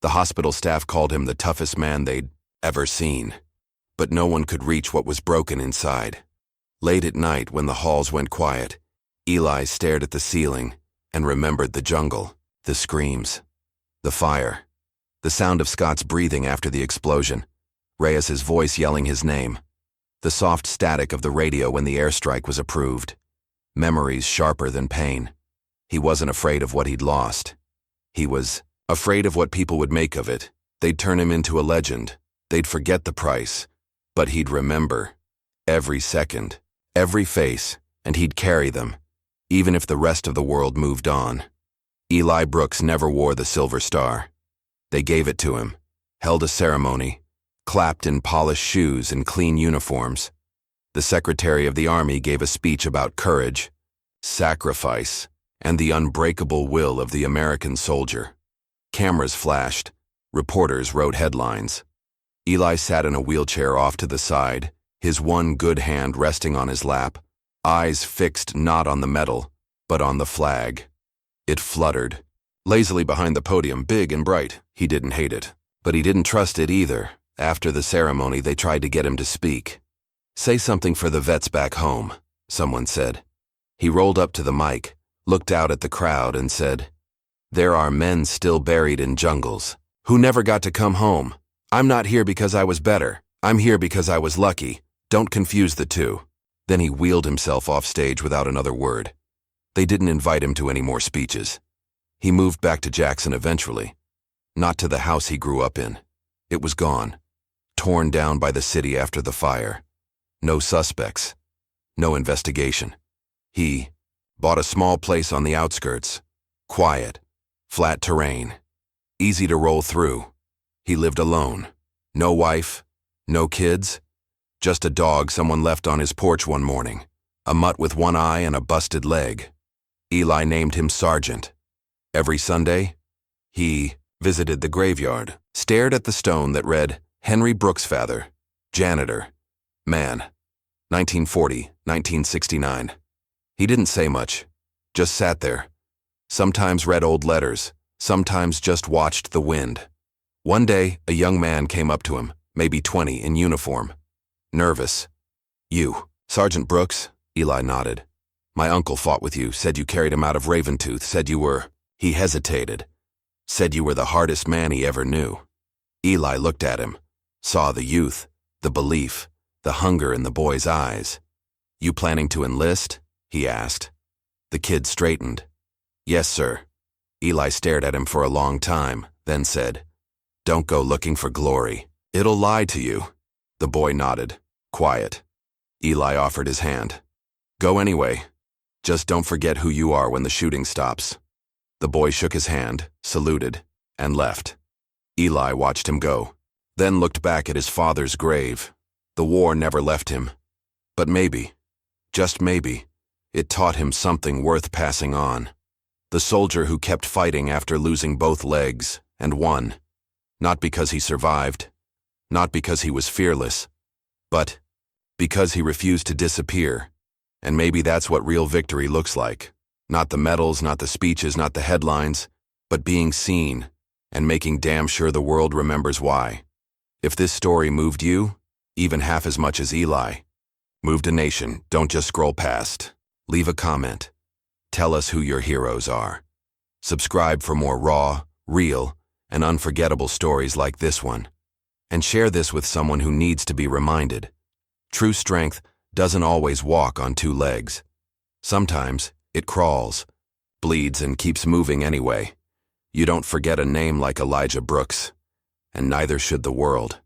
The hospital staff called him the toughest man they'd ever seen. But no one could reach what was broken inside. Late at night, when the halls went quiet, Eli stared at the ceiling and remembered the jungle, the screams, the fire, the sound of Scott's breathing after the explosion, Reyes's voice yelling his name, the soft static of the radio when the airstrike was approved. Memories sharper than pain. He wasn't afraid of what he'd lost. He was afraid of what people would make of it. They'd turn him into a legend. They'd forget the price. But he'd remember. Every second, every face, and he'd carry them, even if the rest of the world moved on. Eli Brooks never wore the silver star. They gave it to him, held a ceremony, clapped in polished shoes and clean uniforms. The Secretary of the Army gave a speech about courage, sacrifice, and the unbreakable will of the American soldier. Cameras flashed. Reporters wrote headlines. Eli sat in a wheelchair off to the side, his one good hand resting on his lap, eyes fixed not on the medal, but on the flag. It fluttered, lazily behind the podium, big and bright. He didn't hate it, but he didn't trust it either. After the ceremony, they tried to get him to speak. "Say something for the vets back home," someone said. He rolled up to the mic, looked out at the crowd, and said, "There are men still buried in jungles, who never got to come home. I'm not here because I was better. I'm here because I was lucky. Don't confuse the two." Then he wheeled himself off stage without another word. They didn't invite him to any more speeches. He moved back to Jackson eventually. Not to the house he grew up in. It was gone, torn down by the city after the fire. No suspects. No investigation. He bought a small place on the outskirts. Quiet. Flat terrain. Easy to roll through. He lived alone. No wife. No kids. Just a dog someone left on his porch one morning. A mutt with one eye and a busted leg. Eli named him Sergeant. Every Sunday, he visited the graveyard, stared at the stone that read, "Henry Brooks' father, janitor, man, 1940, 1969. He didn't say much, just sat there. Sometimes read old letters, sometimes just watched the wind. One day, a young man came up to him, maybe 20, in uniform. Nervous. "You, Sergeant Brooks?" Eli nodded. "My uncle fought with you, said you carried him out of Raventooth, said you were..." He hesitated. "Said you were the hardest man he ever knew." Eli looked at him, saw the youth, the belief, the hunger in the boy's eyes. "You planning to enlist?" he asked. The kid straightened. "Yes, sir." Eli stared at him for a long time, then said, "Don't go looking for glory. It'll lie to you." The boy nodded. Quiet. Eli offered his hand. "Go anyway. Just don't forget who you are when the shooting stops." The boy shook his hand, saluted, and left. Eli watched him go, then looked back at his father's grave. The war never left him. But maybe, just maybe, it taught him something worth passing on. The soldier who kept fighting after losing both legs, and won. Not because he survived, not because he was fearless, but because he refused to disappear. And maybe that's what real victory looks like. Not the medals, not the speeches, not the headlines, but being seen and making damn sure the world remembers why. If this story moved you, even half as much as Eli, moved a nation, don't just scroll past. Leave a comment. Tell us who your heroes are. Subscribe for more raw, real, and unforgettable stories like this one. And share this with someone who needs to be reminded. True strength doesn't always walk on two legs. Sometimes it crawls, bleeds, and keeps moving anyway. You don't forget a name like Elijah Brooks, and neither should the world.